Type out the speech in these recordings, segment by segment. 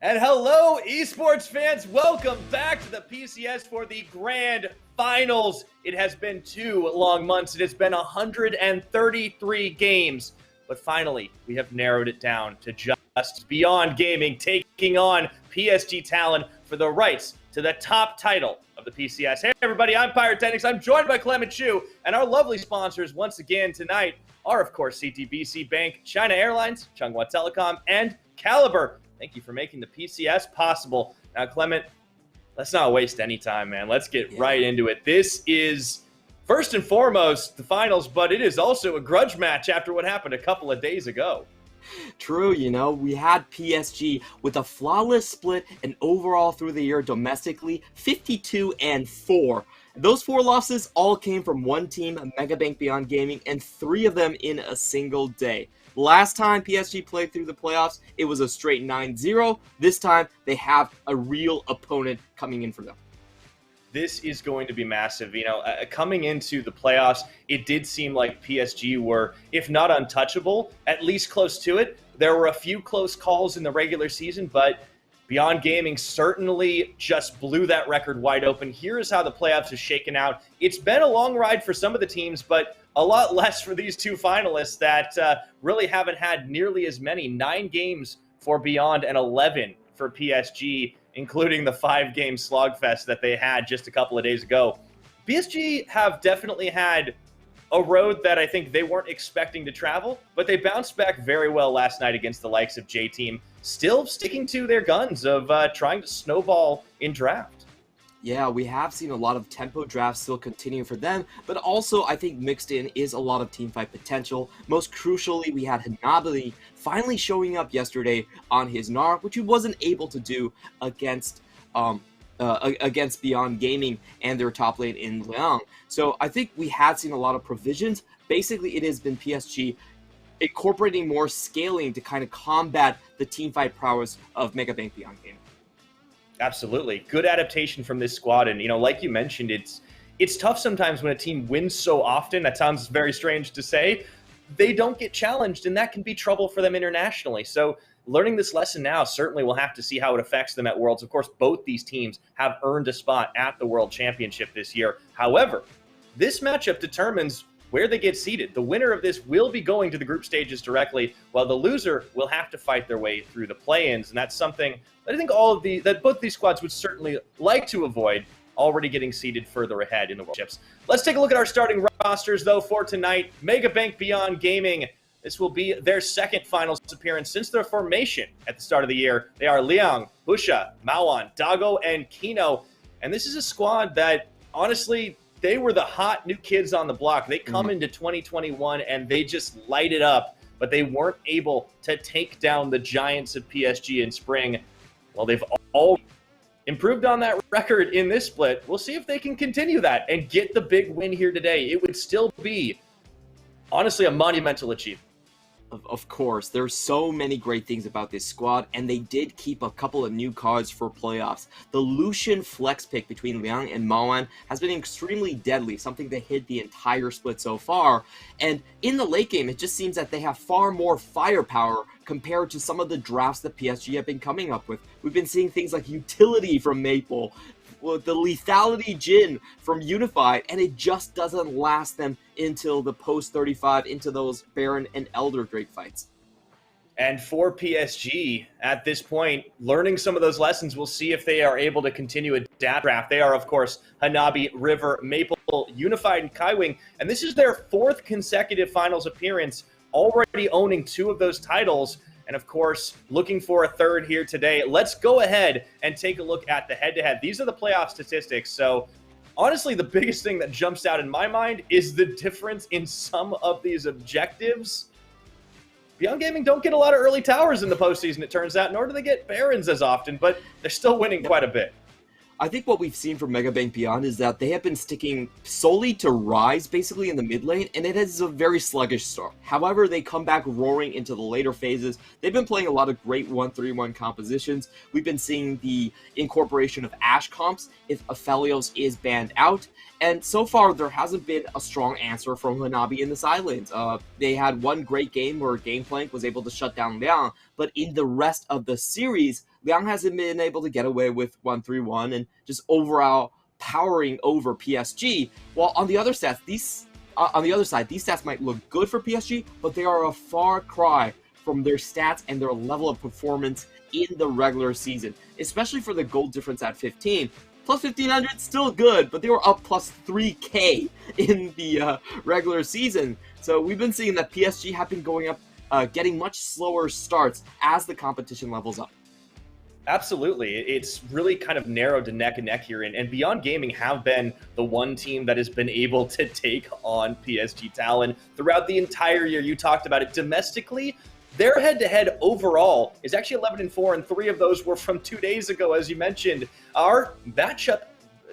And hello, esports fans. Welcome back to the PCS for the grand finals. It has been 2 long months. It has been 133 games. But finally, we have narrowed it down to just Beyond Gaming taking on PSG Talon for the rights to the top title of the PCS. Hey, everybody, I'm Pyrotechnics. I'm joined by Clement Chu, and our lovely sponsors once again tonight are, of course, CTBC Bank, China Airlines, Chunghwa Telecom, and Caliber. Thank you for making the PCS possible. Now, Clement, let's not waste any time, man. Let's get right into it. This is, first and foremost, the finals, but it is also a grudge match after what happened a couple of days ago. True, we had PSG with a flawless split and overall through the year domestically 52-4. Those 4 losses all came from one team, Megabank Beyond Gaming, and 3 of them in a single day. Last time PSG played through the playoffs, it was a straight 9-0. This time, they have a real opponent coming in for them. This is going to be massive. Coming into the playoffs, it did seem like PSG were, if not untouchable, at least close to it. There were a few close calls in the regular season, but Beyond Gaming certainly just blew that record wide open. Here is how the playoffs have shaken out. It's been a long ride for some of the teams, but a lot less for these 2 finalists that really haven't had nearly as many. 9 games for Beyond and 11 for PSG, including the 5-game slogfest that they had just a couple of days ago. PSG have definitely had a road that I think they weren't expecting to travel, but they bounced back very well last night against the likes of J-Team, still sticking to their guns of trying to snowball in draft. Yeah, we have seen a lot of tempo drafts still continue for them, but also I think mixed in is a lot of teamfight potential. Most crucially, we had Hanabi finally showing up yesterday on his Gnar, which he wasn't able to do against Beyond Gaming and their top lane in Liang. So I think we had seen a lot of provisions. Basically, it has been PSG incorporating more scaling to kind of combat the teamfight prowess of Megabank Beyond Gaming. Absolutely. Good adaptation from this squad. And, like you mentioned, it's tough sometimes when a team wins so often. That sounds very strange to say. They don't get challenged, and that can be trouble for them internationally. So learning this lesson now, certainly we'll have to see how it affects them at Worlds. Of course, both these teams have earned a spot at the World Championship this year. However, this matchup determines where they get seeded. The winner of this will be going to the group stages directly, while the loser will have to fight their way through the play-ins. And that's something that I think that both these squads would certainly like to avoid, already getting seeded further ahead in the World Champs. Let's take a look at our starting rosters, though, for tonight. Megabank Beyond Gaming. This will be their second finals appearance since their formation at the start of the year. They are Liang, Busha, Maoan, Dago, and Kino. And this is a squad that, honestly, they were the hot new kids on the block. They come into 2021 and they just light it up, but they weren't able to take down the giants of PSG in spring. Well, they've all improved on that record in this split. We'll see if they can continue that and get the big win here today. It would still be, honestly, a monumental achievement. Of course, there's so many great things about this squad, and they did keep a couple of new cards for playoffs. The Lucian flex pick between Liang and Maoan has been extremely deadly, something that hit the entire split so far. And in the late game, it just seems that they have far more firepower compared to some of the drafts that PSG have been coming up with. We've been seeing things like Utility from Maple, the Lethality Jhin from Unified, and it just doesn't last them until the post-35, into those Baron and Elder Drake fights. And for PSG, at this point, learning some of those lessons, we'll see if they are able to continue adapt draft. They are, of course, Hanabi, River, Maple, Unified, and Kaiwing, and this is their 4th consecutive finals appearance, already owning 2 of those titles. And of course, looking for a 3rd here today. Let's go ahead and take a look at the head-to-head. These are the playoff statistics. So honestly, the biggest thing that jumps out in my mind is the difference in some of these objectives. Beyond Gaming don't get a lot of early towers in the postseason, it turns out, nor do they get Barons as often, but they're still winning quite a bit. I think what we've seen from Megabank Beyond is that they have been sticking solely to Rise, basically in the mid lane, and it has a very sluggish start. However, they come back roaring into the later phases. They've been playing a lot of great 1-3-1 compositions. We've been seeing the incorporation of Ashe comps if Aphelios is banned out, and so far there hasn't been a strong answer from Hanabi in the side lanes. They had one great game where Gameplank was able to shut down Liang, but in the rest of the series, Liang hasn't been able to get away with 1-3-1 and just overall powering over PSG. While on the other stats, these stats might look good for PSG, but they are a far cry from their stats and their level of performance in the regular season, especially for the goal difference at 15. Plus 1,500, still good, but they were up plus 3K in the regular season. So we've been seeing that PSG have been going up, getting much slower starts as the competition levels up. Absolutely. It's really kind of narrowed to neck and neck here. And Beyond Gaming have been the one team that has been able to take on PSG Talon throughout the entire year. You talked about it domestically. Their head-to-head overall is actually 11-4, and 3 of those were from 2 days ago, as you mentioned. Our matchup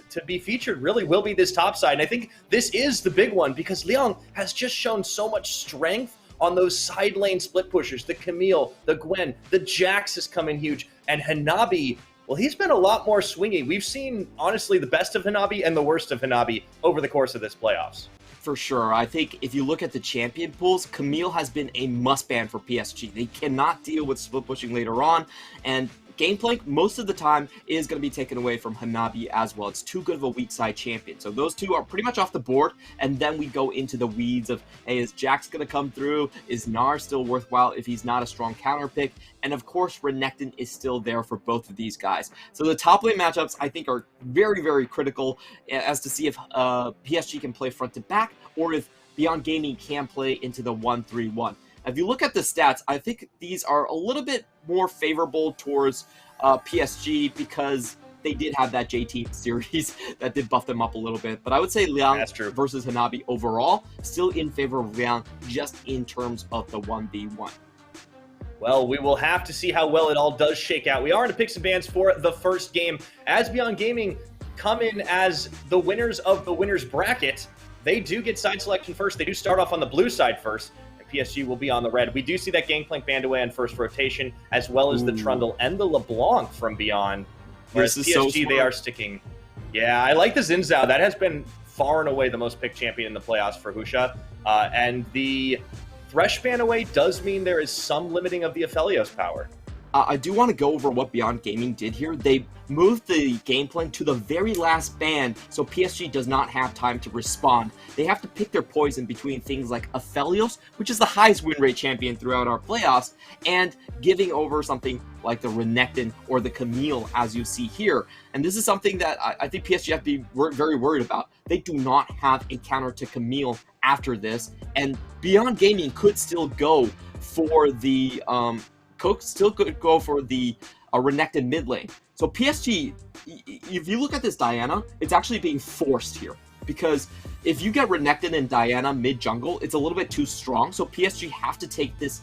to be featured really will be this top side, and I think this is the big one because Liang has just shown so much strength on those side lane split pushers. The Camille, the Gwen, the Jax has come in huge, and Hanabi, well, he's been a lot more swingy. We've seen, honestly, the best of Hanabi and the worst of Hanabi over the course of this playoffs. For sure. I think if you look at the champion pools, Camille has been a must-ban for PSG. They cannot deal with split pushing later on, and Gameplank most of the time is going to be taken away from Hanabi as well. It's too good of a weak side champion. So those two are pretty much off the board, and then we go into the weeds of, hey, is Jax going to come through? Is Gnar still worthwhile if he's not a strong counter pick? And of course, Renekton is still there for both of these guys. So the top lane matchups, I think, are very, very critical as to see if PSG can play front to back or if Beyond Gaming can play into the 1-3-1. If you look at the stats, I think these are a little bit more favorable towards PSG because they did have that JT series that did buff them up a little bit. But I would say Liang versus Hanabi overall, still in favor of Liang just in terms of the 1v1. Well, we will have to see how well it all does shake out. We are going to pick some bans for the first game. As Beyond Gaming come in as the winners of the winners bracket, they do get side selection first. They do start off on the blue side first. PSG will be on the red. We do see that Gangplank banned away on first rotation, as well as the Trundle and the LeBlanc from Beyond. Whereas PSG, so they are sticking. Yeah, I like the Xin Zhao. That has been far and away the most picked champion in the playoffs for Husha. And the Thresh ban away does mean there is some limiting of the Aphelios power. I do want to go over what Beyond Gaming did here. They moved the Gameplank to the very last ban, so PSG does not have time to respond. They have to pick their poison between things like Aphelios, which is the highest win rate champion throughout our playoffs, and giving over something like the Renekton or the Camille, as you see here. And this is something that I think PSG have to be very worried about. They do not have a counter to Camille after this, and Beyond Gaming could still go for the Renekton mid lane. So PSG, if you look at this Diana, it's actually being forced here. Because if you get Renekton and Diana mid jungle, it's a little bit too strong. So PSG have to take this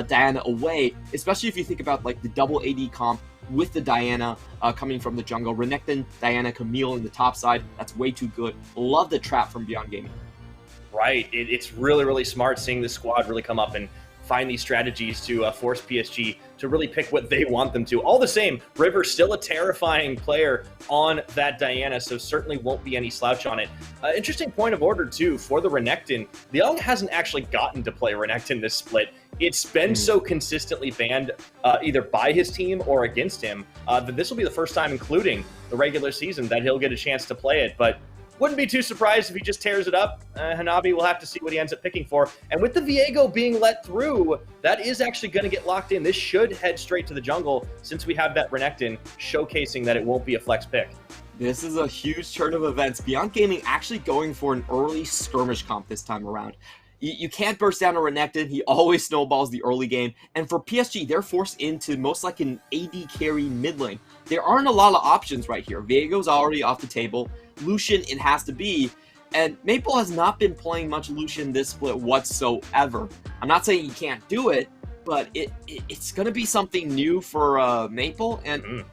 Diana away, especially if you think about like the double AD comp with the Diana coming from the jungle. Renekton, Diana, Camille in the top side, that's way too good. Love the trap from Beyond Gaming. Right, it's really, really smart seeing the squad really come up and find these strategies to force PSG to really pick what they want them to. All the same, River still a terrifying player on that Diana, so certainly won't be any slouch on it. Interesting point of order, too, for the Renekton. Liang hasn't actually gotten to play Renekton this split. It's been so consistently banned either by his team or against him that this will be the first time, including the regular season, that he'll get a chance to play it. But wouldn't be too surprised if he just tears it up. Hanabi will have to see what he ends up picking for. And with the Viego being let through, that is actually going to get locked in. This should head straight to the jungle since we have that Renekton showcasing that it won't be a flex pick. This is a huge turn of events. Beyond Gaming actually going for an early skirmish comp this time around. You can't burst down a Renekton. He always snowballs the early game. And for PSG, they're forced into most like an AD carry mid lane. There aren't a lot of options right here. Viego's already off the table. Lucian, it has to be. And Maple has not been playing much Lucian this split whatsoever. I'm not saying he can't do it, but it's going to be something new for Maple. And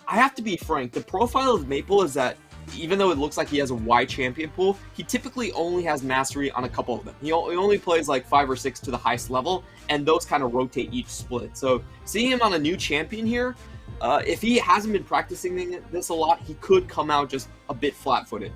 I have to be frank, the profile of Maple is that even though it looks like he has a wide champion pool, he typically only has mastery on a couple of them. He only plays like 5 or 6 to the highest level, and those kind of rotate each split. So seeing him on a new champion here, if he hasn't been practicing this a lot, he could come out just a bit flat-footed.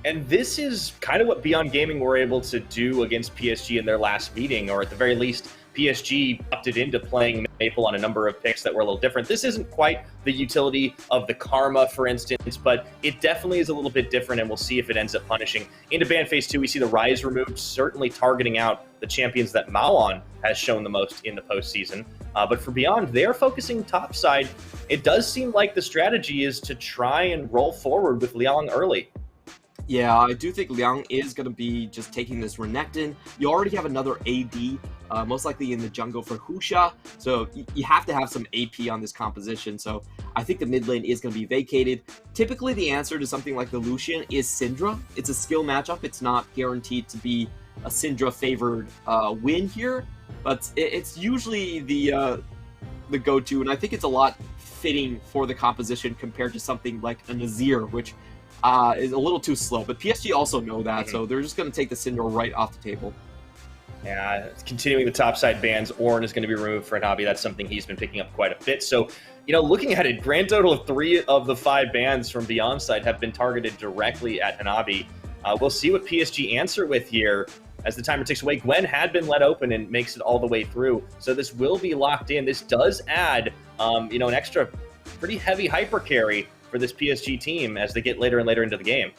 And this is kind of what Beyond Gaming were able to do against PSG in their last meeting, or at the very least, PSG opted into playing Maple on a number of picks that were a little different. This isn't quite the utility of the Karma, for instance, but it definitely is a little bit different, and we'll see if it ends up punishing. Into ban phase 2, we see the Rise removed, certainly targeting out the champions that Maoan has shown the most in the postseason. But for Beyond, they're focusing topside. It does seem like the strategy is to try and roll forward with Liang early. Yeah, I do think Liang is going to be just taking this Renekton. You already have another AD, most likely in the jungle for Husha, so you have to have some AP on this composition, so I think the mid lane is going to be vacated. Typically, the answer to something like the Lucian is Syndra. It's a skill matchup. It's not guaranteed to be a Syndra-favored win here, but it's usually the go-to, and I think it's a lot fitting for the composition compared to something like a Nazir, which is a little too slow, but PSG also know that, so they're just going to take the Syndra right off the table. Yeah, continuing the topside bans, Ornn is going to be removed for Hanabi. That's something he's been picking up quite a bit. So, looking at it, grand total of 3 of the 5 bans from Beyond side have been targeted directly at Hanabi. We'll see what PSG answer with here as the timer ticks away. Gwen had been let open and makes it all the way through, so this will be locked in. This does add, an extra pretty heavy hyper carry for this PSG team as they get later and later into the game.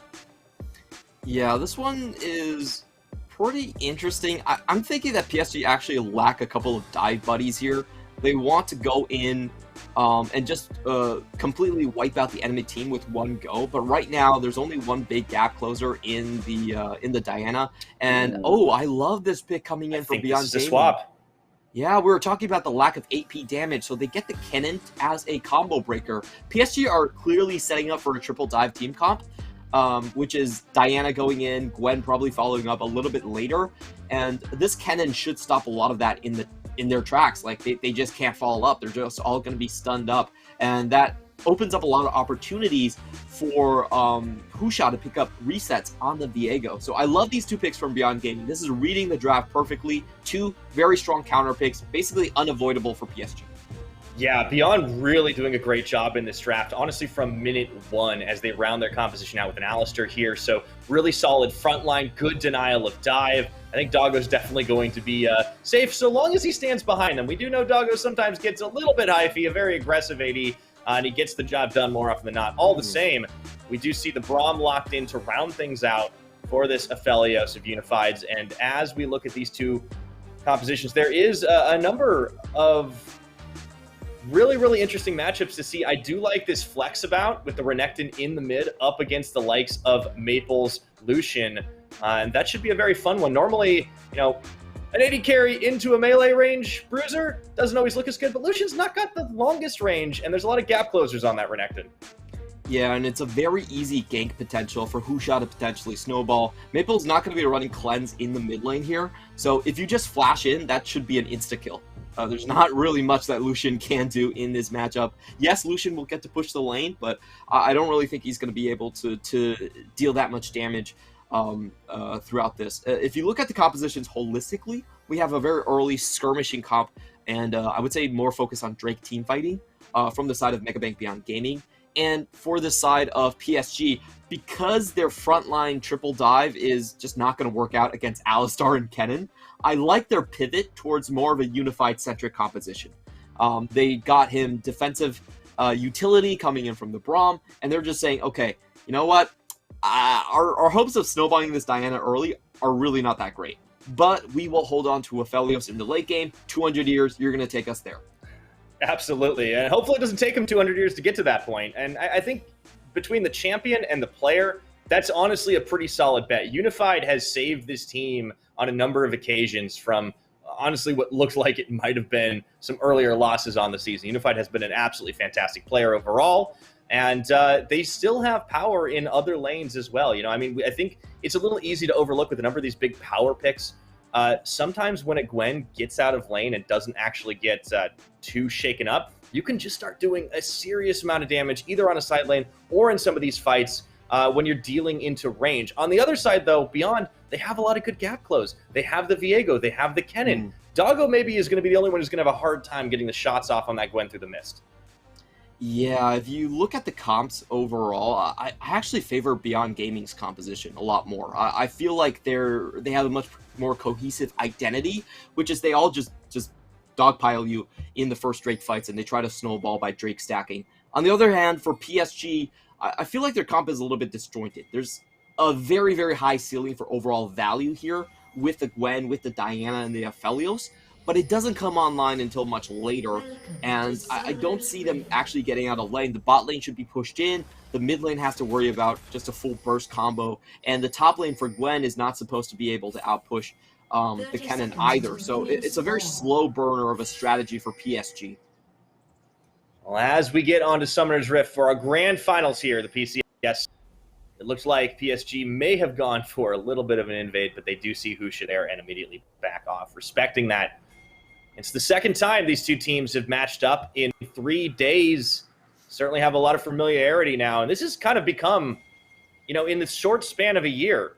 Yeah, this one is pretty interesting. I'm thinking that PSG actually lack a couple of dive buddies here. They want to go in and just completely wipe out the enemy team with one go, but right now there's only one big gap closer in the Diana, and I love this pick coming in from Beyond Gaming. Swap. Yeah, we were talking about the lack of AP damage, so they get the Kennen as a combo breaker. PSG are clearly setting up for a triple dive team comp, which is Diana going in, Gwen probably following up a little bit later, and this Kennen should stop a lot of that in their tracks. Like, they just can't follow up. They're just all going to be stunned up, and that opens up a lot of opportunities for Husha to pick up resets on the Viego. So I love these 2 picks from Beyond Gaming. This is reading the draft perfectly. 2 very strong counter picks, basically unavoidable for PSG. Yeah, Beyond really doing a great job in this draft, honestly, from minute 1 as they round their composition out with an Alistar here. So really solid frontline, good denial of dive. I think Doggo's definitely going to be safe so long as he stands behind them. We do know Doggo sometimes gets a little bit hyphy, a very aggressive AD, and he gets the job done more often than not. All the same, we do see the Braum locked in to round things out for this Aphelios of Unifieds. And as we look at these 2 compositions, there is a number of really, really interesting matchups to see. I do like this flex about with the Renekton in the mid up against the likes of Maple's Lucian. And that should be a very fun one. Normally, an AD carry into a melee range bruiser doesn't always look as good, but Lucian's not got the longest range, and there's a lot of gap closers on that Renekton. Yeah, and it's a very easy gank potential for Husha to potentially snowball. Maple's not going to be running cleanse in the mid lane here, so if you just flash in, that should be an insta-kill. There's not really much that Lucian can do in this matchup. Yes, Lucian will get to push the lane, but I don't really think he's going to be able to deal that much damage throughout this. If you look at the compositions holistically, we have a very early skirmishing comp, and I would say more focus on Drake teamfighting from the side of Megabank Beyond Gaming. And for the side of PSG, because their frontline triple dive is just not going to work out against Alistar and Kennen, I like their pivot towards more of a unified-centric composition. They got him defensive utility coming in from the Braum, and they're just saying, okay, you know what? Our hopes of snowballing this Diana early are really not that great. But we will hold on to Aphelios in the late game. 200 years, you're going to take us there. Absolutely, and hopefully it doesn't take him 200 years to get to that point. And I think between the champion and the player, that's honestly a pretty solid bet. Unified has saved this team on a number of occasions from, honestly, what looked like it might have been some earlier losses on the season. Unified has been an absolutely fantastic player overall, and they still have power in other lanes as well. I think it's a little easy to overlook with a number of these big power picks. Sometimes when a Gwen gets out of lane and doesn't actually get too shaken up, you can just start doing a serious amount of damage either on a side lane or in some of these fights when you're dealing into range. On the other side, though, Beyond, they have a lot of good gap close. They have the Viego. They have the Kennen. Doggo maybe is going to be the only one who's going to have a hard time getting the shots off on that Gwen through the mist. Yeah, if you look at the comps overall, I actually favor Beyond Gaming's composition a lot more. I feel like they have a much more cohesive identity, which is they all just dogpile you in the first Drake fights, and they try to snowball by Drake stacking. On the other hand, for PSG, I feel like their comp is a little bit disjointed. There's a very, very high ceiling for overall value here with the Gwen, with the Diana, and the Aphelios, but it doesn't come online until much later, and I don't see them actually getting out of lane. The bot lane should be pushed in, the mid lane has to worry about just a full burst combo, and the top lane for Gwen is not supposed to be able to outpush the Kennen either, so it's a very slow burner of a strategy for PSG. Well, as we get on to Summoner's Rift for our grand finals here, the PCS, it looks like PSG may have gone for a little bit of an invade, but they do see Husha there and immediately back off, respecting that. It's the second time these two teams have matched up in 3 days. Certainly have a lot of familiarity now, and this has kind of become, you know, in the short span of a year,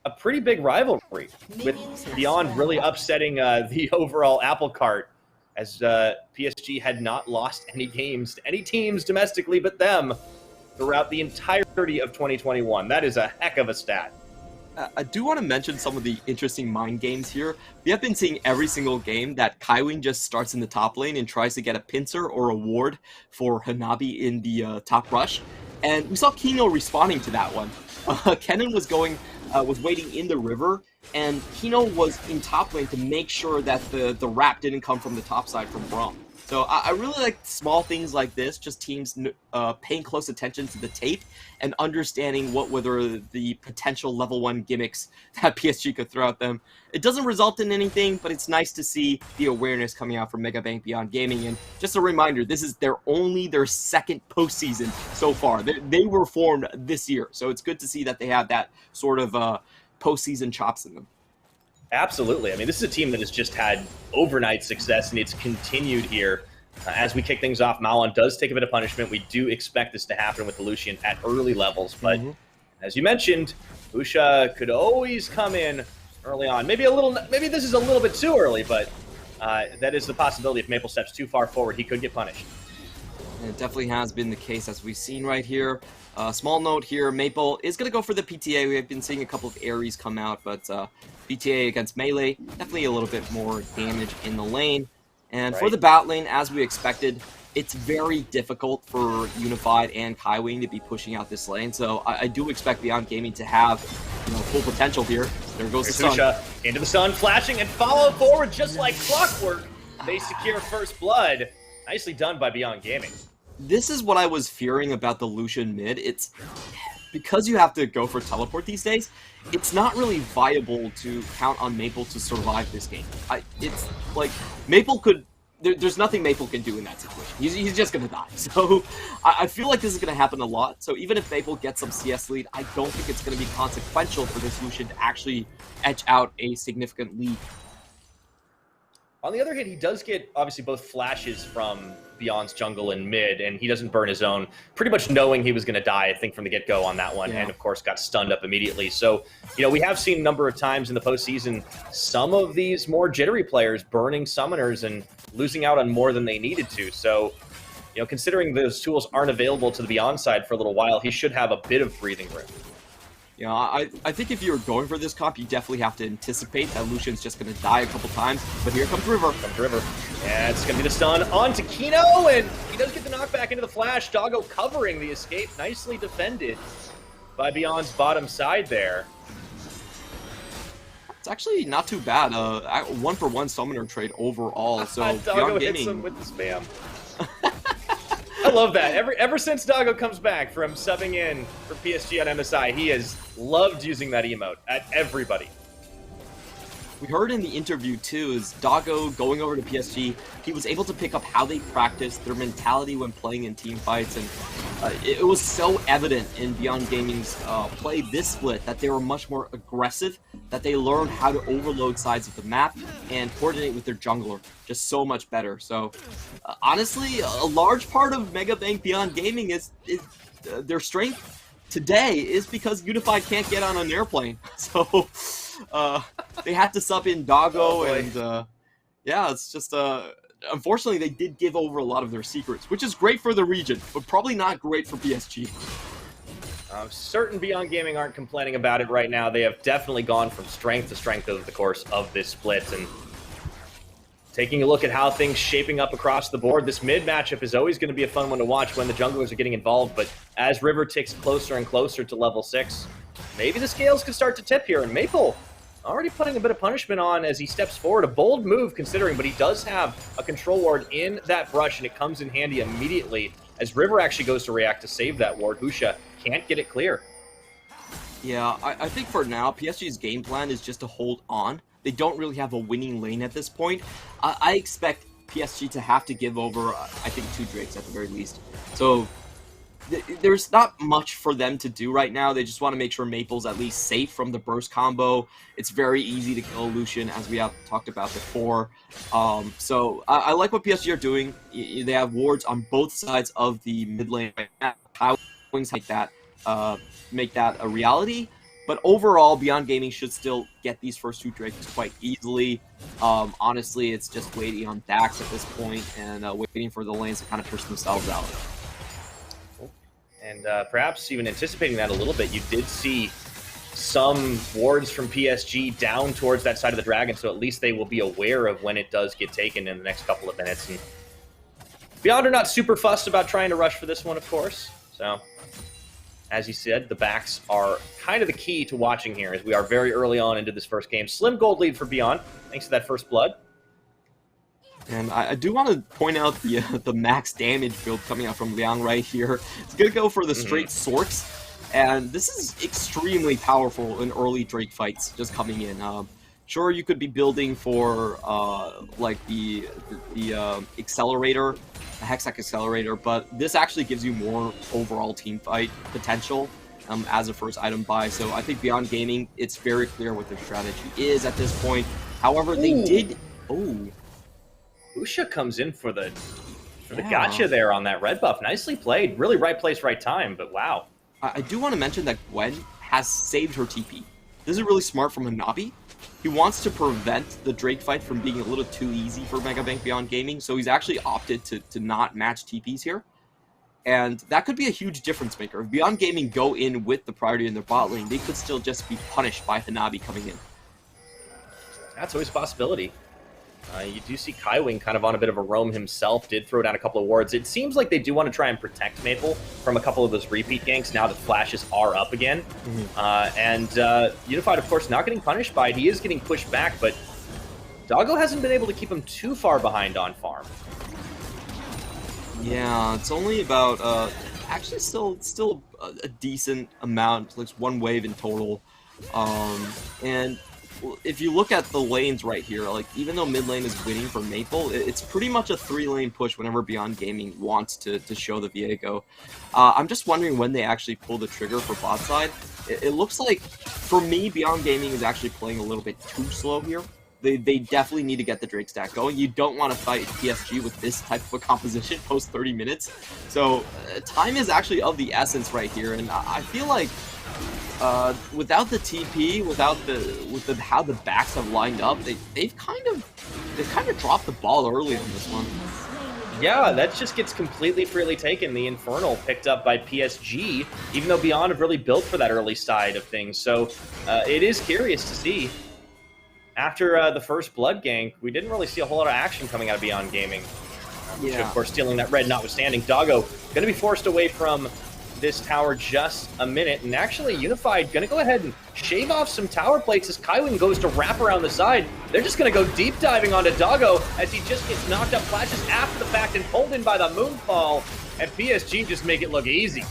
a pretty big rivalry, with Beyond really upsetting the overall apple cart, as PSG had not lost any games to any teams domestically but them throughout the entirety of 2021. That is a heck of a stat. I do want to mention some of the interesting mind games here. We have been seeing every single game that Kaiwing just starts in the top lane and tries to get a pincer or a ward for Hanabi in the top rush. And we saw Kino responding to that one. Kennen was waiting in the river, and Kino was in top lane to make sure that the wrap didn't come from the top side from Braum. So I really like small things like this, just teams paying close attention to the tape and understanding what were the potential level 1 gimmicks that PSG could throw at them. It doesn't result in anything, but it's nice to see the awareness coming out from Megabank Beyond Gaming. And just a reminder, this is only their second postseason so far. They were formed this year, so it's good to see that they have that sort of postseason chops in them. Absolutely. I mean, this is a team that has just had overnight success, and it's continued here. As we kick things off, Malon does take a bit of punishment. We do expect this to happen with the Lucian at early levels, but as you mentioned, Husha could always come in early on. Maybe this is a little bit too early, but that is the possibility. If Maple steps too far forward, he could get punished. And it definitely has been the case, as we've seen right here. Small note here, Maple is going to go for the PTA. We have been seeing a couple of Ares come out, but PTA against melee, definitely a little bit more damage in the lane. And for the bot lane, as we expected, it's very difficult for Unified and Kaiwing to be pushing out this lane. So I do expect Beyond Gaming to have full potential here. There goes the sun. Into the sun, flashing and follow forward just like clockwork. They secure first blood. Nicely done by Beyond Gaming. This is what I was fearing about the Lucian mid. It's because you have to go for teleport these days, it's not really viable to count on Maple to survive this game. It's like Maple could... There's nothing Maple can do in that situation. He's just going to die. So I feel like this is going to happen a lot. So even if Maple gets some CS lead, I don't think it's going to be consequential for this Lucian to actually edge out a significant lead. On the other hand, he does get, obviously, both flashes from Beyond's jungle and mid, and he doesn't burn his own, pretty much knowing he was going to die, I think, from the get-go on that one, and, of course, got stunned up immediately. So, we have seen a number of times in the postseason some of these more jittery players burning summoners and losing out on more than they needed to. So, considering those tools aren't available to the Beyond side for a little while, he should have a bit of breathing room. I think if you're going for this comp, you definitely have to anticipate that Lucian's just going to die a couple times. But here comes River. Yeah, it's going to be the stun onto Kino, and he does get the knockback into the flash. Doggo covering the escape. Nicely defended by Beyond's bottom side there. It's actually not too bad. 1-for-1 summoner trade overall. So Doggo hits him with the spam. I love that. Ever since Doggo comes back from subbing in for PSG on MSI, he has loved using that emote at everybody. We heard in the interview, too, is Doggo going over to PSG, he was able to pick up how they practice, their mentality when playing in team fights, and it was so evident in Beyond Gaming's play this split that they were much more aggressive, that they learned how to overload sides of the map and coordinate with their jungler just so much better. So, honestly, a large part of Megabank Beyond Gaming is their strength today is because Unified can't get on an airplane. So... they had to sub in Doggo, and yeah, it's just unfortunately they did give over a lot of their secrets, which is great for the region, but probably not great for PSG. Certain Beyond Gaming aren't complaining about it right now. They have definitely gone from strength to strength over the course of this split, and Taking a look at how things shaping up across the board, this mid matchup is always going to be a fun one to watch when the junglers are getting involved, but as River ticks closer and closer to level 6, maybe the scales could start to tip here, and Maple already putting a bit of punishment on as he steps forward. A bold move considering, but he does have a control ward in that brush, and it comes in handy immediately as River actually goes to react to save that ward. Husha can't get it clear. Yeah, I think for now, PSG's game plan is just to hold on. They don't really have a winning lane at this point. I expect PSG to have to give over, I think, 2 Drakes at the very least. So there's not much for them to do right now. They just want to make sure Maple's at least safe from the burst combo. It's very easy to kill Lucian, as we have talked about before. So I like what PSG are doing. They have wards on both sides of the mid lane right now. How Wings make that a reality. But overall, Beyond Gaming should still get these first 2 Drakes quite easily. Honestly, it's just waiting on Dax at this point and waiting for the lanes to kind of push themselves out. And perhaps even anticipating that a little bit, you did see some wards from PSG down towards that side of the dragon, so at least they will be aware of when it does get taken in the next couple of minutes. And Beyond are not super fussed about trying to rush for this one, of course. So, as you said, the backs are kind of the key to watching here, as we are very early on into this first game. Slim gold lead for Beyond, thanks to that first blood. And I do want to point out the max damage build coming out from Liang right here. It's going to go for the straight Sorks, and this is extremely powerful in early Drake fights just coming in. Sure, you could be building for like the accelerator, the Hexac accelerator, but this actually gives you more overall team fight potential as a first item buy. So I think Beyond Gaming, it's very clear what their strategy is at this point. However, they did... Husha comes in for the gotcha there on that red buff. Nicely played. Really right place, right time, but wow. I do want to mention that Gwen has saved her TP. This is really smart from Hanabi. He wants to prevent the Drake fight from being a little too easy for Megabank Beyond Gaming, so he's actually opted to not match TPs here. And that could be a huge difference maker. If Beyond Gaming go in with the priority in their bot lane, they could still just be punished by Hanabi coming in. That's always a possibility. You do see Kaiwing kind of on a bit of a roam himself, did throw down a couple of wards. It seems like they do want to try and protect Maple from a couple of those repeat ganks now that flashes are up again. Unified, of course, not getting punished by it. He is getting pushed back, but Doggo hasn't been able to keep him too far behind on farm. Yeah, it's only about, actually still a decent amount, like 1 wave in total. And if you look at the lanes right here, like even though mid lane is winning for Maple, it's pretty much a 3-lane push whenever Beyond Gaming wants to show the Viego. I'm just wondering when they actually pull the trigger for bot side. It looks like, for me, Beyond Gaming is actually playing a little bit too slow here. They definitely need to get the Drake stack going. You don't want to fight PSG with this type of a composition post 30 minutes. So time is actually of the essence right here, and I feel like without the TP, without how the backs have lined up, they've kind of dropped the ball early on this one. Yeah, that just gets completely freely taken. The Infernal picked up by PSG, even though Beyond have really built for that early side of things. So it is curious to see. After the first blood gank, we didn't really see a whole lot of action coming out of Beyond Gaming. Which, of course, stealing that red notwithstanding. Doggo going to be forced away from this tower just a minute, and actually Unified going to go ahead and shave off some tower plates as Kaiwing goes to wrap around the side. They're just going to go deep diving onto Doggo as he just gets knocked up, flashes after the fact and pulled in by the Moonfall, and PSG just make it look easy.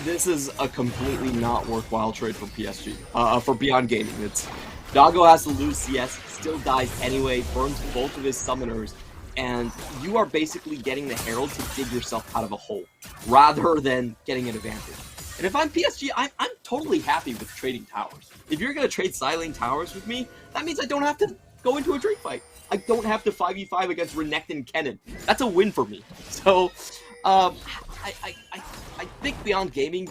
This is a completely not worthwhile trade for PSG, for Beyond Gaming. It's Doggo has to lose CS, still dies anyway, burns both of his summoners, and you are basically getting the Herald to dig yourself out of a hole, rather than getting an advantage. And if I'm PSG, I'm totally happy with trading towers. If you're going to trade side-lane towers with me, that means I don't have to go into a Drake fight. I don't have to 5v5 against Renekton and Kennen. That's a win for me. So, I think Beyond Gaming,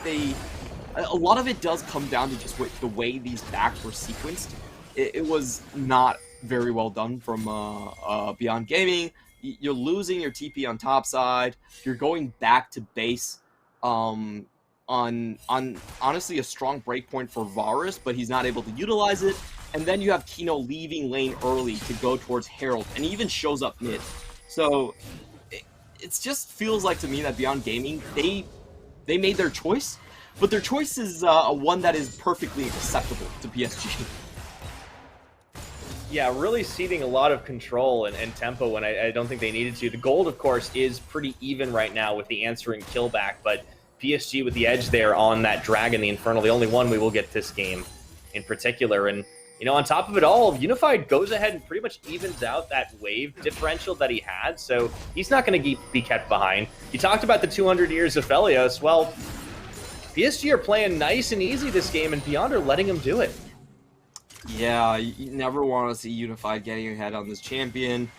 a lot of it does come down to just the way these backs were sequenced. It was not very well done from Beyond Gaming. You're losing your TP on top side. You're going back to base on honestly a strong breakpoint for Varus, but he's not able to utilize it. and then you have Kino leaving lane early to go towards Herald, and he even shows up mid. So it just feels like to me that Beyond Gaming, they made their choice, but their choice is one that is perfectly acceptable to PSG. Yeah, really ceding a lot of control and tempo when I don't think they needed to. The gold, of course, is pretty even right now with the answering kill back, but PSG with the edge there on that Dragon, the Infernal, the only one we will get this game in particular. And, you know, on top of it all, Unified goes ahead and pretty much evens out that wave differential that he had, so he's not going to be kept behind. You talked about the 200 years of Felios. Well, PSG are playing nice and easy this game, and Beyond are letting him do it. Yeah, you never want to see Unified getting ahead on this champion.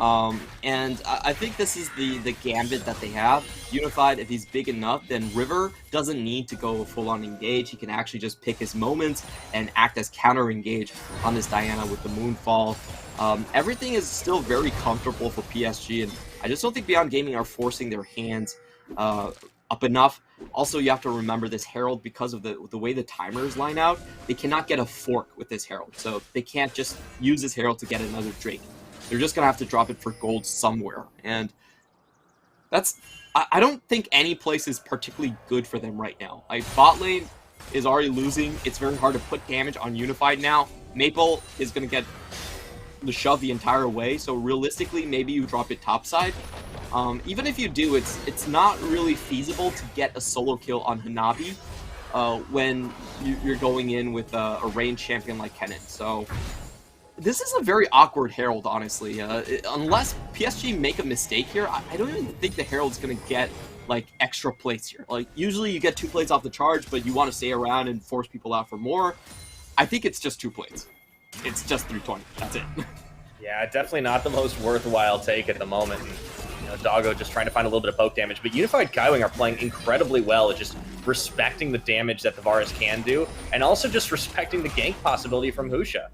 And I think this is the gambit that they have. Unified, if he's big enough, then River doesn't need to go full-on engage. He can actually just pick his moments and act as counter-engage on this Diana with the Moonfall. Everything is still very comfortable for PSG, and I just don't think Beyond Gaming are forcing their hands up enough. Also, you have to remember this Herald, because of the way the timers line out, they cannot get a fork with this Herald. So they can't just use this Herald to get another Drake. They're just going to have to drop it for gold somewhere. And that's... I don't think any place is particularly good for them right now. Like, bot lane is already losing. It's very hard to put damage on Unified now. Maple is going to get the shove the entire way. So realistically, maybe you drop it topside. Even if you do, it's not really feasible to get a solo kill on Hanabi when you're going in with a ranged champion like Kennen. So this is a very awkward Herald, honestly. Unless PSG make a mistake here, I don't even think the Herald's going to get like extra plates here. Like, usually you get 2 plates off the charge, but you want to stay around and force people out for more. I think it's just 2 plates. It's just 320. That's it. Yeah, definitely not the most worthwhile take at the moment. You know, Doggo just trying to find a little bit of poke damage, but Unified Kaiwing are playing incredibly well at just respecting the damage that the Varus can do, and also just respecting the gank possibility from Husha.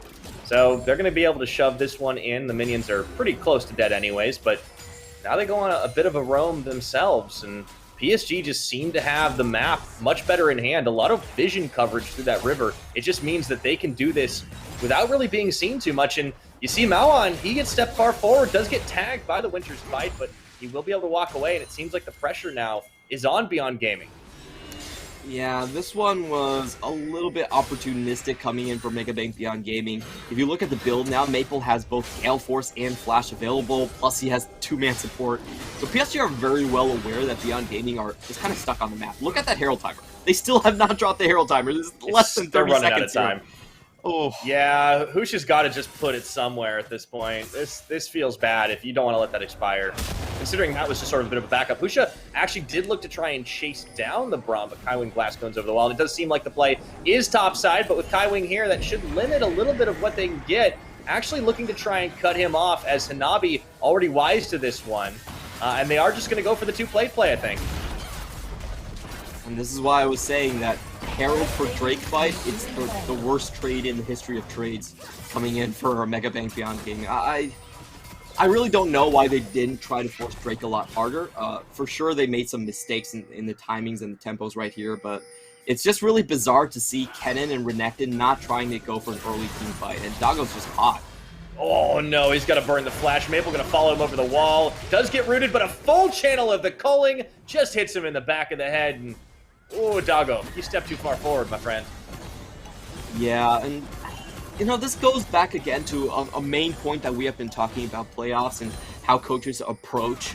So they're going to be able to shove this one in. The minions are pretty close to dead anyways, but now they go on a bit of a roam themselves, and PSG just seem to have the map much better in hand. A lot of vision coverage through that river. It just means that they can do this without really being seen too much. And you see Maoan, he gets stepped far forward, does get tagged by the Winter's Fight, but he will be able to walk away, and it seems like the pressure now is on Beyond Gaming. Yeah, this one was a little bit opportunistic coming in for Megabank Beyond Gaming. If you look at the build now, Maple has both Gale Force and Flash available, plus he has 2-man support. So PSG are very well aware that Beyond Gaming are just kind of stuck on the map. Look at that Herald timer. They still have not dropped the Herald timer. This is less than 30 seconds out of time. Here. Oh. Yeah, Husha's got to just put it somewhere at this point. This feels bad if you don't want to let that expire. Considering that was just sort of a bit of a backup. Husha actually did look to try and chase down the Braum, but Kaiwing blast cones over the wall. And it does seem like the play is topside, but with Kaiwing here, that should limit a little bit of what they can get. Actually looking to try and cut him off, as Hanabi already wise to this one. And they are just going to go for the 2-plate play, I think. And this is why I was saying that Herald for Drake fight, it's the worst trade in the history of trades coming in for Mega Bank Beyond Gaming. I really don't know why they didn't try to force Drake a lot harder. For sure, they made some mistakes in the timings and the tempos right here, but it's just really bizarre to see Kennen and Renekton not trying to go for an early team fight, and Doggo's just hot. Oh no, he's got to burn the flash. Maple going to follow him over the wall. Does get rooted, but a full channel of the culling just hits him in the back of the head, and oh, Doggo, you stepped too far forward, my friend. Yeah, and you know, this goes back again to a main point that we have been talking about playoffs and how coaches approach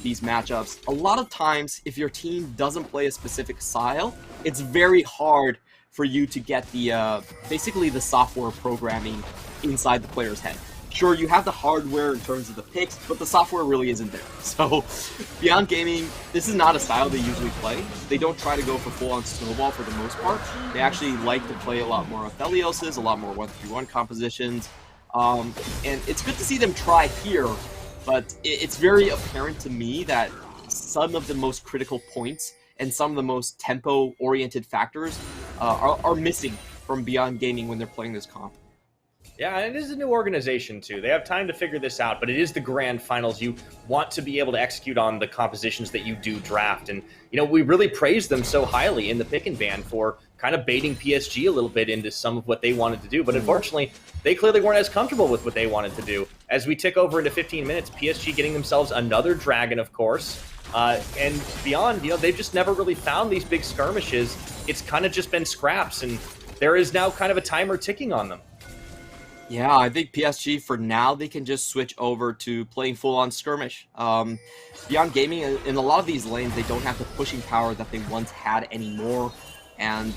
these matchups. A lot of times, if your team doesn't play a specific style, it's very hard for you to get the basically the software programming inside the player's head. Sure, you have the hardware in terms of the picks, but the software really isn't there. So, Beyond Gaming, this is not a style they usually play. They don't try to go for full-on snowball for the most part. They actually like to play a lot more Aphelioses, a lot more 1-3-1 compositions. And it's good to see them try here, but it's very apparent to me that some of the most critical points and some of the most tempo-oriented factors are missing from Beyond Gaming when they're playing this comp. Yeah, and it is a new organization, too. They have time to figure this out, but it is the grand finals. You want to be able to execute on the compositions that you do draft. And, you know, we really praise them so highly in the pick and ban for kind of baiting PSG a little bit into some of what they wanted to do. But unfortunately, they clearly weren't as comfortable with what they wanted to do. As we tick over into 15 minutes, PSG getting themselves another dragon, of course. And beyond, they've just never really found these big skirmishes. It's kind of just been scraps, and there is now kind of a timer ticking on them. Yeah, I think PSG, for now, they can just switch over to playing full-on skirmish. Beyond Gaming, in a lot of these lanes, they don't have the pushing power that they once had anymore. And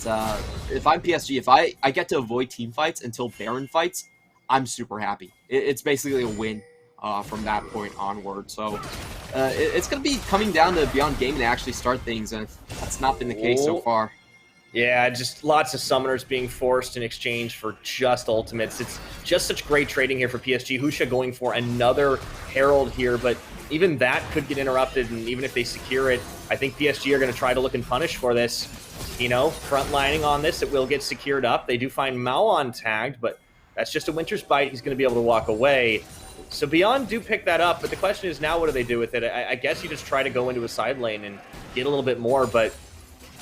if I'm PSG, if I get to avoid team fights until Baron fights, I'm super happy. It's basically a win from that point onward. So it's going to be coming down to Beyond Gaming to actually start things, and that's not been the case so far. Yeah, just lots of summoners being forced in exchange for just ultimates. It's just such great trading here for PSG. Husha going for another Herald here, but even that could get interrupted, and even if they secure it, I think PSG are going to try to look and punish for this. Frontlining on this, it will get secured up. They do find Maoan tagged, but that's just a Winter's Bite. He's going to be able to walk away. So Beyond do pick that up, but the question is now what do they do with it? I guess you just try to go into a side lane and get a little bit more, but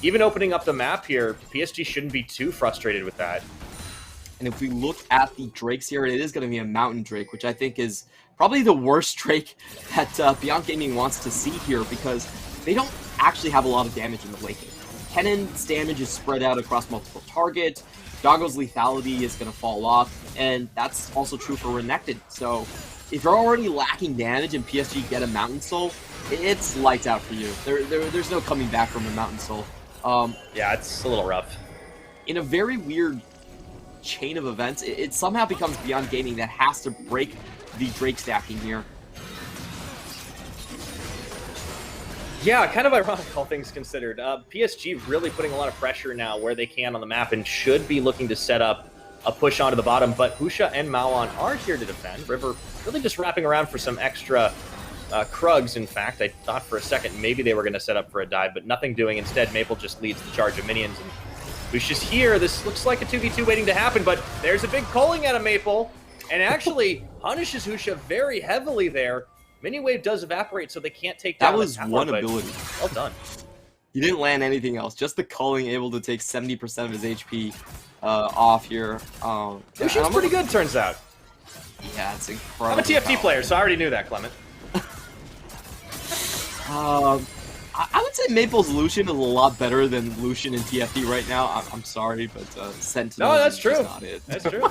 even opening up the map here, PSG shouldn't be too frustrated with that. And if we look at the Drakes here, it is going to be a Mountain Drake, which I think is probably the worst Drake that Beyond Gaming wants to see here, because they don't actually have a lot of damage in the late game. Kennen's damage is spread out across multiple targets, Doggo's lethality is going to fall off, and that's also true for Renekton. So if you're already lacking damage and PSG get a Mountain Soul, it's lights out for you. There's no coming back from a Mountain Soul. Yeah, it's a little rough. In a very weird chain of events, it somehow becomes Beyond Gaming that has to break the Drake stacking here. Yeah, kind of ironic, all things considered. PSG really putting a lot of pressure now where they can on the map and should be looking to set up a push onto the bottom, but Husha and Maoan are here to defend. River really just wrapping around for some extra Krugs, in fact. I thought for a second maybe they were going to set up for a dive, but nothing doing. Instead, Maple just leads the charge of minions. And Husha's here. This looks like a 2v2 waiting to happen, but there's a big culling out of Maple, and actually punishes Husha very heavily there. Minion Wave does evaporate, so they can't take down. That was one ability. Well done. He didn't land anything else. Just the culling, able to take 70% of his HP off here. Husha's pretty good, turns out. Yeah, it's incredible. I'm a TFT player, so I already knew that, Clement. I would say Maple's Lucian is a lot better than Lucian in TFT right now. I'm sorry, but Sentinel. No, that's true. Not it. That's true.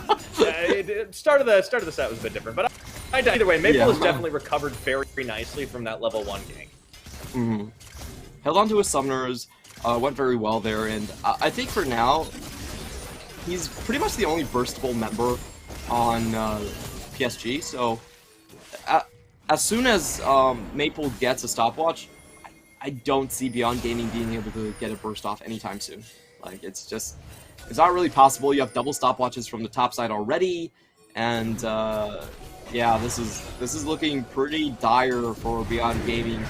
Start of the set was a bit different, but either way, Maple has definitely recovered very nicely from that level 1 gank. Held on to his summoners, went very well there, and I think for now, he's pretty much the only burstable member on PSG. So as soon as Maple gets a stopwatch, I don't see Beyond Gaming being able to get a burst off anytime soon. Like, it's not really possible. You have double stopwatches from the top side already, and yeah, this is looking pretty dire for Beyond Gaming.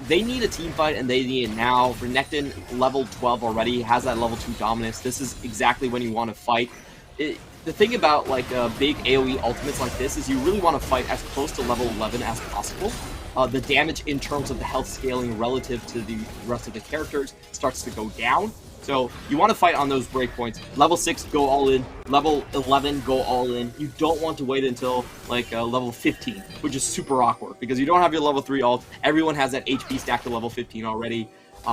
They need a team fight, and they need it now. Renekton, level 12 already, has that level 2 dominance. This is exactly when you want to fight. The thing about like big AoE ultimates like this is you really want to fight as close to level 11 as possible. The damage in terms of the health scaling relative to the rest of the characters starts to go down. So you want to fight on those breakpoints. Level 6, go all in. Level 11, go all in. You don't want to wait until like level 15, which is super awkward because you don't have your level 3 ult. Everyone has that HP stacked to level 15 already.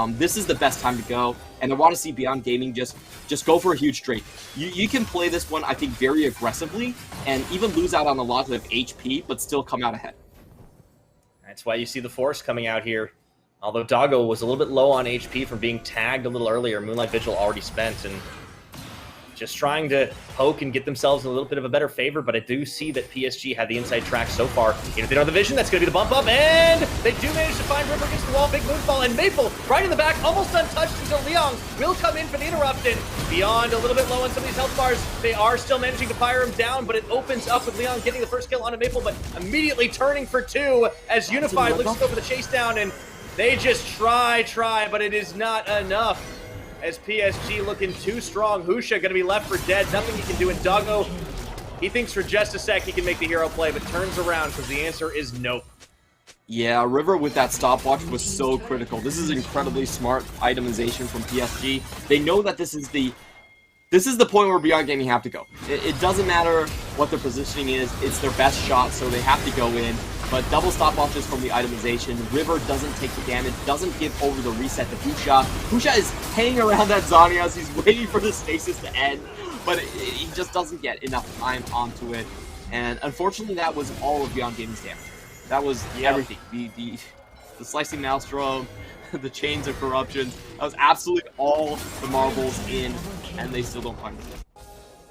This is the best time to go, and I want to see Beyond Gaming just go for a huge Drake. You can play this one, I think, very aggressively, and even lose out on a lot of HP, but still come out ahead. That's why you see the Force coming out here. Although Doggo was a little bit low on HP from being tagged a little earlier, Moonlight Vigil already spent, and just trying to poke and get themselves in a little bit of a better favor, but I do see that PSG had the inside track so far. Even if they don't have the vision, that's going to be the bump up, and they do manage to find River against the wall, big moonfall, and Maple right in the back, almost untouched until Liang will come in for the interrupt, and Beyond a little bit low on some of these health bars. They are still managing to fire him down, but it opens up with Liang getting the first kill onto Maple, but immediately turning for 2 as Unified looks to go for the chase down, and they just try, but it is not enough. As PSG looking too strong. Husha going to be left for dead. Nothing he can do. And Doggo, he thinks for just a sec he can make the hero play, but turns around because the answer is nope. Yeah, River with that stopwatch was so critical. This is incredibly smart itemization from PSG. They know that this is the point where Beyond Gaming have to go. It doesn't matter what their positioning is, it's their best shot, so they have to go in. But double stopwatches from the itemization. River doesn't take the damage, doesn't give over the reset to Husha. Husha is hanging around that Zanias, he's waiting for the stasis to end, but he just doesn't get enough time onto it. And unfortunately, that was all of Beyond Gaming's damage. That was everything. The Slicing Maelstrom, the Chains of Corruption, that was absolutely all the marbles in, and they still don't find it.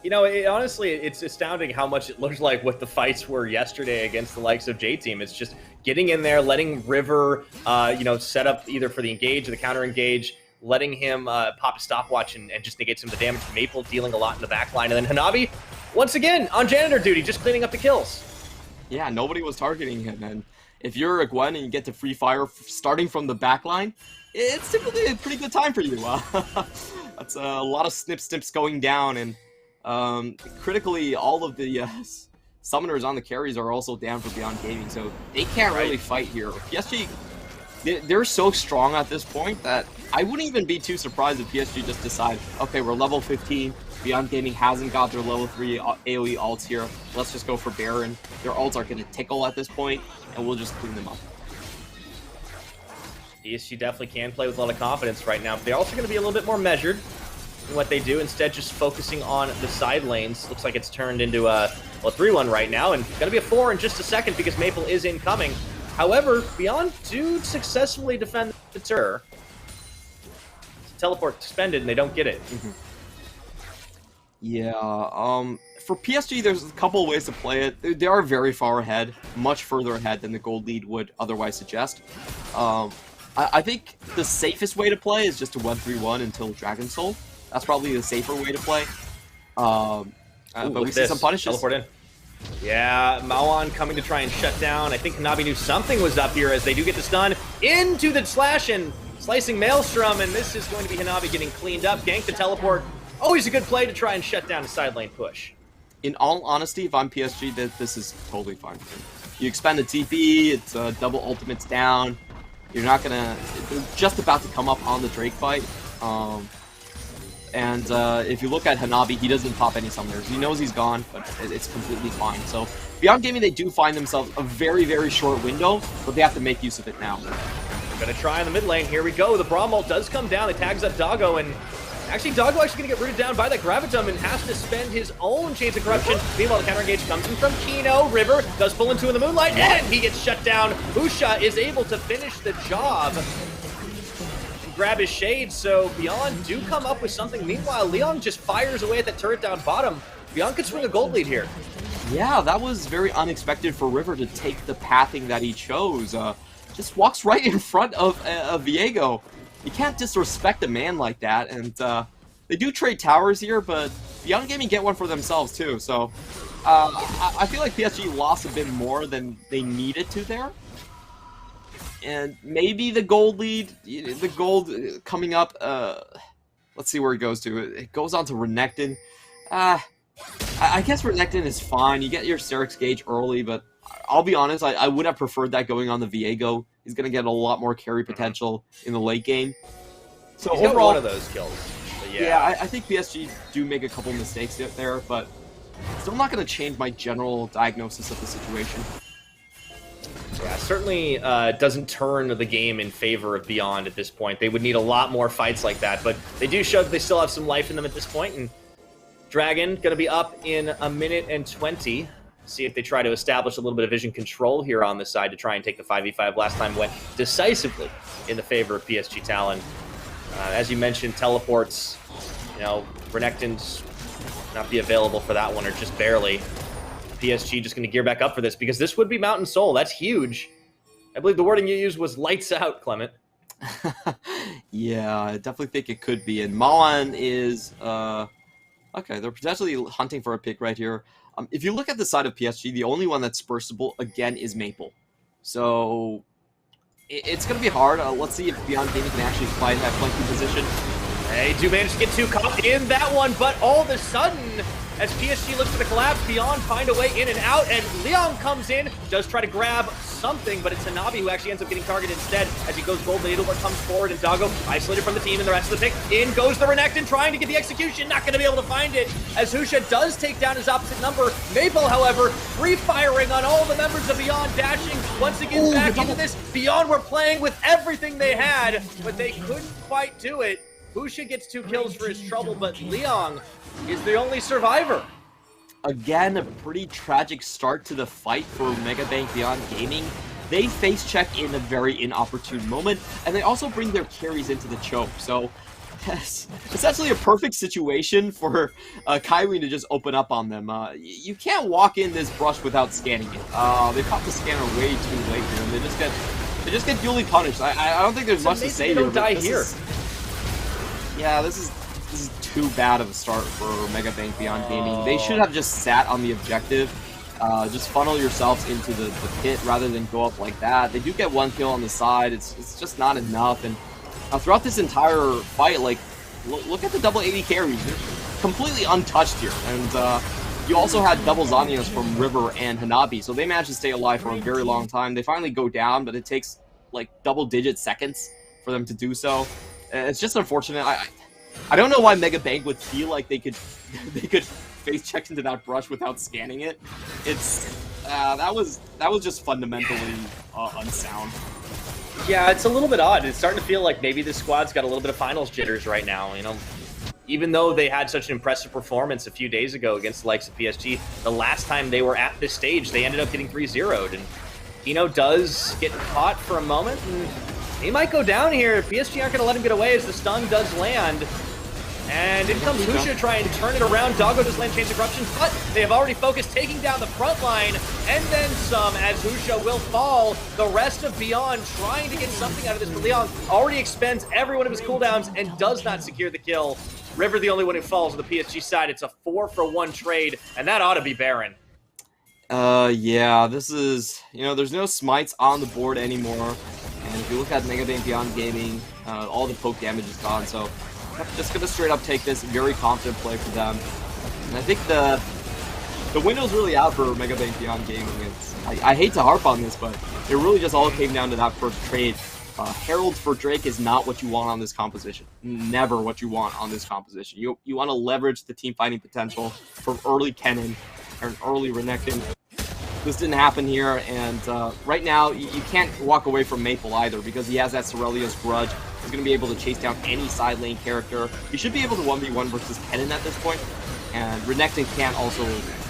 You know, honestly, it's astounding how much it looks like what the fights were yesterday against the likes of J-Team. It's just getting in there, letting River, set up either for the engage or the counter engage, letting him pop a stopwatch and just negate some of the damage. Maple dealing a lot in the back line. And then Hanabi, once again, on janitor duty, just cleaning up the kills. Yeah, nobody was targeting him. And if you're a Gwen and you get to free fire starting from the back line, it's typically a pretty good time for you. That's a lot of snips going down, and critically, all of the summoners on the carries are also down for Beyond Gaming, so they can't really fight here. PSG, they're so strong at this point that I wouldn't even be too surprised if PSG just decide, okay, we're level 15, Beyond Gaming hasn't got their level 3 AoE ults here, let's just go for Baron. Their ults are going to tickle at this point, and we'll just clean them up. PSG definitely can play with a lot of confidence right now, but they're also going to be a little bit more measured in what they do, instead just focusing on the side lanes. Looks like it's turned into a 3-1 right now, and going to be a 4 in just a second because Maple is incoming. However, Beyond do successfully defend the turret. Teleport suspended, and they don't get it. Yeah, for PSG, there's a couple ways to play it. They are very far ahead, much further ahead than the gold lead would otherwise suggest. I think the safest way to play is just to 1-3-1 until Dragon Soul. That's probably the safer way to play. But we see some punishes. Teleport in. Yeah, Maoan coming to try and shut down. I think Hanabi knew something was up here as they do get the stun into the slash and slicing Maelstrom, and this is going to be Hanabi getting cleaned up. Gank the teleport. Always a good play to try and shut down a side lane push. In all honesty, if I'm PSG, this is totally fine for me. You expend the TP, it's double ultimates down. You're not gonna... They're just about to come up on the Drake fight. And if you look at Hanabi, he doesn't pop any summoners. He knows he's gone, but it's completely fine. So Beyond Gaming, they do find themselves a very, very short window, but they have to make use of it now. They're gonna try in the mid lane. Here we go. The Braum ult does come down. It tags up Doggo, and actually Doggo gonna get rooted down by that Gravitum and has to spend his own Chains of Corruption. Meanwhile, the counter engage comes in from Kino. River does pull into in the moonlight, and he gets shut down. Husha is able to finish the job. Grab his shade, so Beyond do come up with something. Meanwhile, Leon just fires away at that turret down bottom. Beyond could swing a gold lead here. Yeah, that was very unexpected for River to take the pathing that he chose. Just walks right in front of Viego. You can't disrespect a man like that, and they do trade towers here, but Beyond Gaming get one for themselves too, so I feel like PSG lost a bit more than they needed to there. And maybe the gold lead, the gold coming up, let's see where it goes to. It goes on to Renekton. I guess Renekton is fine. You get your Serix gauge early, but I'll be honest, I would have preferred that going on the Viego. He's going to get a lot more carry potential in the late game. So he's overall, got one of those kills. Yeah, I think PSG do make a couple mistakes there, but still not going to change my general diagnosis of the situation. Yeah, certainly doesn't turn the game in favor of Beyond at this point. They would need a lot more fights like that, but they do show that they still have some life in them at this point, and Dragon going to be up in 1 minute and 20. See if they try to establish a little bit of vision control here on this side to try and take the 5v5. Last time went decisively in the favor of PSG Talon. As you mentioned, teleports, Renekton's not be available for that one, or just barely. PSG just going to gear back up for this, because this would be Mountain Soul. That's huge. I believe the wording you used was lights out, Clement. Yeah, I definitely think it could be. And Malan is... okay, they're potentially hunting for a pick right here. If you look at the side of PSG, the only one that's burstable, again, is Maple. So it's going to be hard. Let's see if Beyond Gaming can actually find that flanking position. They do manage to get too caught in that one, but all of a sudden, as PSG looks for the collapse. Beyond find a way in and out, and Leon comes in, does try to grab something, but it's Hanabi who actually ends up getting targeted instead as he goes gold. Needler comes forward, and Doggo isolated from the team and the rest of the pick. In goes the Renekton, trying to get the execution, not going to be able to find it, as Husha does take down his opposite number. Maple, however, free-firing on all the members of Beyond, dashing once again back into this. Beyond were playing with everything they had, but they couldn't quite do it. Husha gets 2 kills for his trouble, but Leon is the only survivor. Again, a pretty tragic start to the fight for Megabank Beyond Gaming. They face check in a very inopportune moment, and they also bring their carries into the choke. So, yes, essentially a perfect situation for Kaiwin to just open up on them. You can't walk in this brush without scanning it. They popped the scanner way too late here, and they just get duly punished. I don't think there's much to say here. They don't die here. Yeah, this is too bad of a start for Megabank Beyond Gaming. They should have just sat on the objective. Just funnel yourselves into the pit rather than go up like that. They do get 1 kill on the side. It's just not enough. And throughout this entire fight, like, look at the double 80 carries. They're completely untouched here. And you also had double Zanyas from River and Hanabi, so they managed to stay alive for a very long time. They finally go down, but it takes like double-digit seconds for them to do so. It's just unfortunate. I don't know why Megabank would feel like they could face check into that brush without scanning it. It's that was just fundamentally unsound. Yeah, it's a little bit odd. It's starting to feel like maybe this squad's got a little bit of finals jitters right now. You know, even though they had such an impressive performance a few days ago against the likes of PSG, the last time they were at this stage, they ended up getting 3-0'd. And Kino does get caught for a moment, and he might go down here. PSG aren't going to let him get away as the stun does land. And in comes Husha trying to turn it around. Doggo does land Chains of Corruption, but they have already focused, taking down the front line, and then some, as Husha will fall. The rest of Beyond trying to get something out of this, but Leon already expends every one of his cooldowns and does not secure the kill. River the only one who falls on the PSG side. It's a 4-for-1 trade, and that ought to be Baron. Yeah, this is, there's no smites on the board anymore. And if you look at Megabank Beyond Gaming, all the poke damage is gone, so I'm just going to straight up take this. Very confident play for them. And I think the window's really out for Megabank Beyond Gaming. I hate to harp on this, but it really just all came down to that first trade. Herald for Drake is not what you want on this composition. Never what you want on this composition. You want to leverage the team fighting potential from early Kennen or an early Renekton. This didn't happen here, and right now you can't walk away from Maple either because he has that Cerelios grudge. He's going to be able to chase down any side lane character. He should be able to 1v1 versus Kennen at this point, and Renekton can't also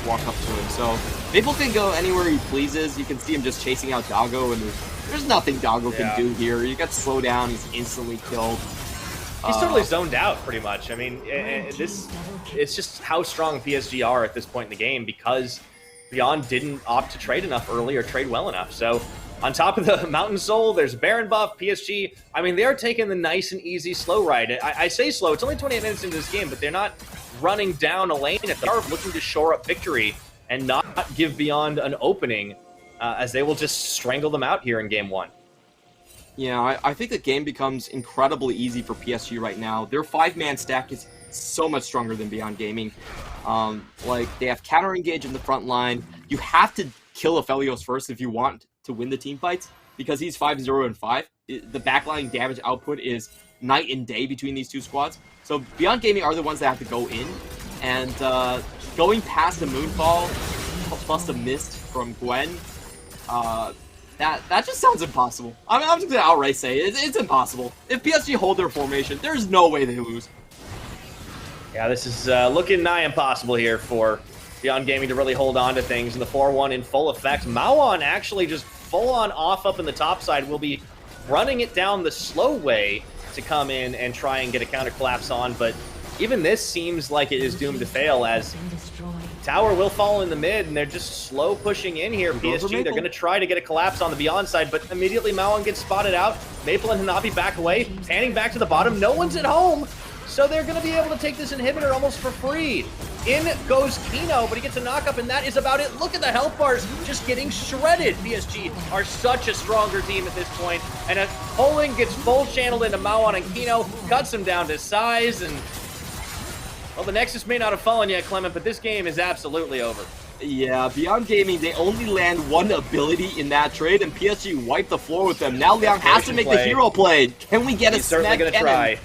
walk up to him. So Maple can go anywhere he pleases. You can see him just chasing out Doggo, and there's nothing Doggo can do here. You got slow down, he's instantly killed. He's totally zoned out, pretty much. I mean, it's just how strong PSG are at this point in the game because Beyond didn't opt to trade enough early or trade well enough. So on top of the Mountain Soul, there's Baron buff, PSG. I mean, they're taking the nice and easy slow ride. I say slow, it's only 28 minutes into this game, but they're not running down a lane. If they are looking to shore up victory and not give Beyond an opening, as they will just strangle them out here in game 1. Yeah, I think the game becomes incredibly easy for PSG right now. Their 5-man stack is so much stronger than Beyond Gaming. Like, they have counter engage in the front line. You have to kill Aphelios first if you want to win the team fights, because he's 5-0 and 5. The backline damage output is night and day between these two squads. So Beyond Gaming are the ones that have to go in, and going past the Moonfall plus the Mist from Gwen, that just sounds impossible. I'm just gonna outright say it's impossible. If PSG hold their formation, there's no way they lose. Yeah, this is looking nigh impossible here for Beyond Gaming to really hold on to things. And the 4-1 in full effect. Mawon actually just full-on off up in the top side. Will be running it down the slow way to come in and try and get a counter collapse on. But even this seems like it is doomed to fail, as tower will fall in the mid, and they're just slow pushing in here. PSG, they're going to try to get a collapse on the Beyond side, but immediately Mawon gets spotted out. Maple and Hanabi back away, panning back to the bottom. No one's at home. So they're going to be able to take this inhibitor almost for free. In goes Kino, but he gets a knock-up, and that is about it. Look at the health bars just getting shredded. PSG are such a stronger team at this point. And as Poling gets full channeled into Mawon and Kino, cuts him down to size, and Well, the Nexus may not have fallen yet, Clement, but this game is absolutely over. Yeah, Beyond Gaming, they only land one ability in that trade, and PSG wiped the floor with them. Now Liang has to make the hero play. Can we get He's certainly going to try.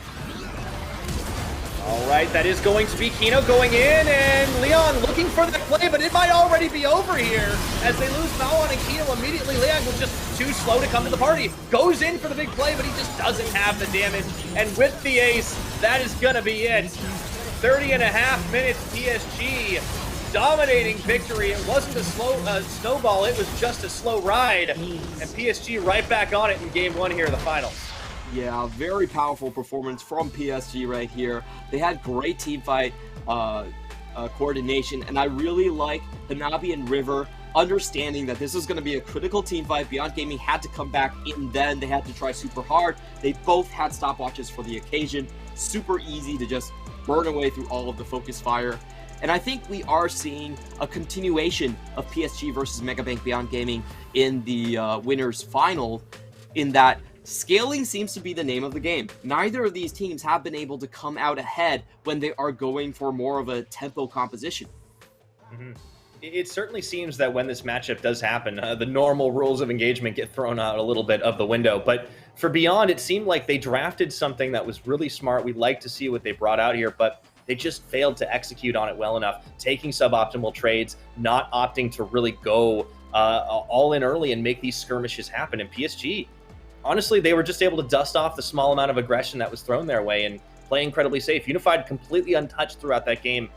All right, that is going to be Kino going in, and Leon looking for the play, but it might already be over here. As they lose Maoan and Kino immediately, Leon was just too slow to come to the party. Goes in for the big play, but he just doesn't have the damage. And with the ace, that is going to be it. 30.5 minutes, PSG dominating victory. It wasn't a slow snowball, it was just a slow ride. And PSG right back on it in game 1 here in the finals. Yeah, very powerful performance from PSG right here. They had great team fight coordination, and I really like Hanabi and River understanding that this is going to be a critical team fight. Beyond Gaming had to come back in then. They had to try super hard. They both had stopwatches for the occasion. Super easy to just burn away through all of the focus fire. And I think we are seeing a continuation of PSG versus Megabank Beyond Gaming in the winners final, in that scaling seems to be the name of the game. Neither of these teams have been able to come out ahead when they are going for more of a tempo composition. Mm-hmm. It certainly seems that when this matchup does happen, the normal rules of engagement get thrown out a little bit of the window. But for Beyond, it seemed like they drafted something that was really smart. We'd like to see what they brought out here, but they just failed to execute on it well enough, taking suboptimal trades, not opting to really go all in early and make these skirmishes happen. And PSG, honestly, they were just able to dust off the small amount of aggression that was thrown their way and play incredibly safe. Unified completely untouched throughout that game.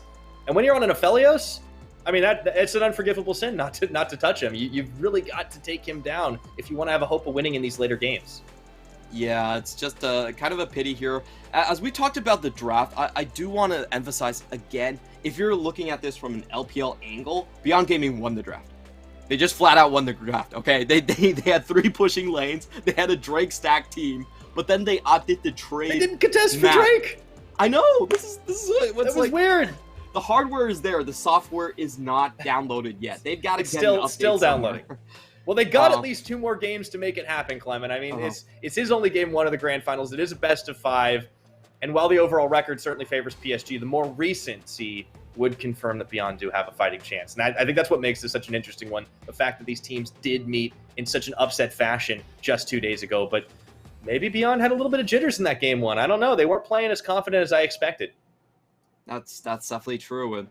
And when you're on an Aphelios, I mean, it's an unforgivable sin not to touch him. You've really got to take him down if you want to have a hope of winning in these later games. Yeah, it's just kind of a pity here. As we talked about the draft, I do want to emphasize again, if you're looking at this from an LPL angle, Beyond Gaming won the draft. They just flat out won the draft, okay? They had 3 pushing lanes, they had a Drake stack team, but then they opted to trade. They didn't contest for Drake! I know! This is what's that was weird! The hardware is there, the software is not downloaded yet. They've got to get an update still downloading. somewhere. Well, they got at least 2 more games to make it happen, Clement. I mean, it's his only game 1 of the Grand Finals. It is a best of 5. And while the overall record certainly favors PSG, the more recency would confirm that Beyond do have a fighting chance. And I think that's what makes this such an interesting one. The fact that these teams did meet in such an upset fashion just 2 days ago. But maybe Beyond had a little bit of jitters in that game 1. I don't know. They weren't playing as confident as I expected. That's definitely true. And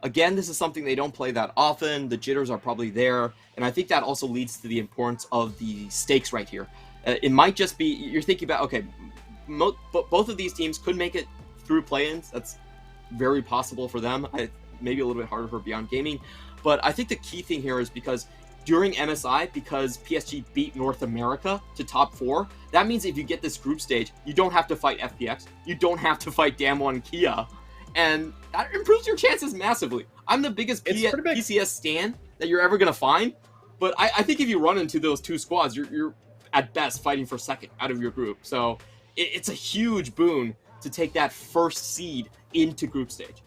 again, this is something they don't play that often. The jitters are probably there. And I think that also leads to the importance of the stakes right here. It might just be, you're thinking about, okay, both of these teams could make it through play-ins. That's very possible for them. Maybe a little bit harder for Beyond Gaming. But I think the key thing here is because during MSI, because PSG beat North America to top 4, that means if you get this group stage, you don't have to fight FPX. You don't have to fight Damwon and Kia. And that improves your chances massively. I'm the biggest PCS stan that you're ever going to find. But I think if you run into those 2 squads, you're at best fighting for second out of your group. So it's a huge boon to take that first seed into group stage.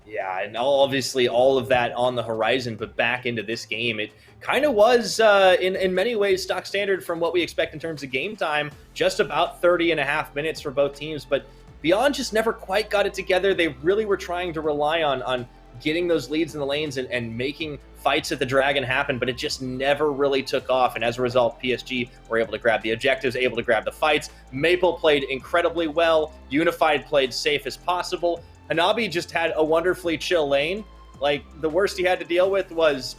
Yeah, and obviously all of that on the horizon, but back into this game, it kind of was, in many ways, stock standard from what we expect in terms of game time, just about 30.5 minutes for both teams, but Beyond just never quite got it together. They really were trying to rely on getting those leads in the lanes and making fights at the Dragon happen, but it just never really took off, and as a result, PSG were able to grab the objectives, able to grab the fights. Maple played incredibly well. Unified played safe as possible. Hanabi just had a wonderfully chill lane. Like, the worst he had to deal with was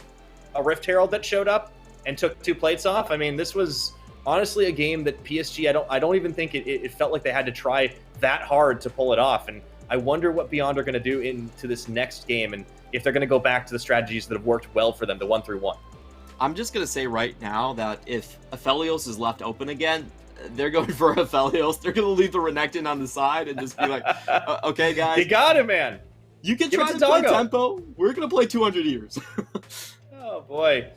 a Rift Herald that showed up and took 2 plates off. I mean, this was honestly a game that PSG, I don't even think it felt like they had to try that hard to pull it off. And I wonder what Beyond are going to do into this next game, and if they're going to go back to the strategies that have worked well for them, the 1-3-1. I'm just going to say right now that if Aphelios is left open again, they're going for Aphelios. They're going to leave the Renekton on the side and just be like, okay, guys. You got it, man. You can try to play tempo. We're going to play 200 years. Oh, boy.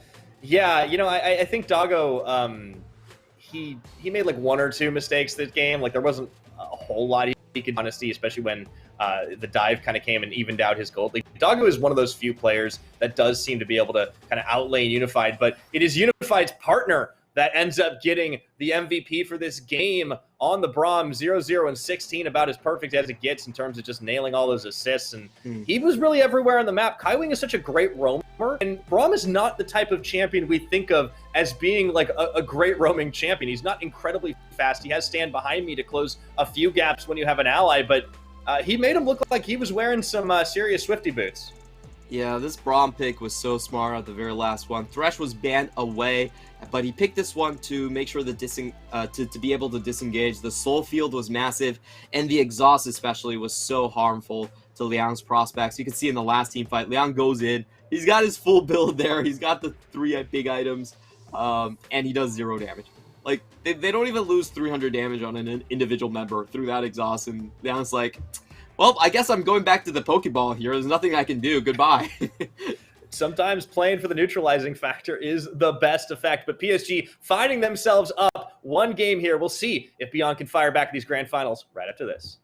Yeah, you know, I think Doggo, he made like 1 or 2 mistakes this game. Like, there wasn't a whole lot he could honesty, especially when the dive kind of came and evened out his gold lead. Doggo is one of those few players that does seem to be able to kind of outlane Unified, but it is Unified's partner that ends up getting the MVP for this game on the Braum. 0-0 and 16, about as perfect as it gets in terms of just nailing all those assists. And he was really everywhere on the map. Kaiwing is such a great roamer, and Braum is not the type of champion we think of as being like a great roaming champion. He's not incredibly fast. He has stand behind me to close a few gaps when you have an ally, but he made him look like he was wearing some serious Swifty boots. Yeah, this Braum pick was so smart at the very last one. Thresh was banned away, but he picked this one to make sure the to be able to disengage. The soul field was massive, and the exhaust especially was so harmful to Liang's prospects. You can see in the last team fight, Liang goes in. He's got his full build there. He's got the 3 big items, and he does 0 damage. Like, they don't even lose 300 damage on an individual member through that exhaust, and Liang's like, well, I guess I'm going back to the Pokeball here. There's nothing I can do. Goodbye. Sometimes playing for the neutralizing factor is the best effect, but PSG finding themselves up 1 game here. We'll see if Beyond can fire back at these grand finals right after this.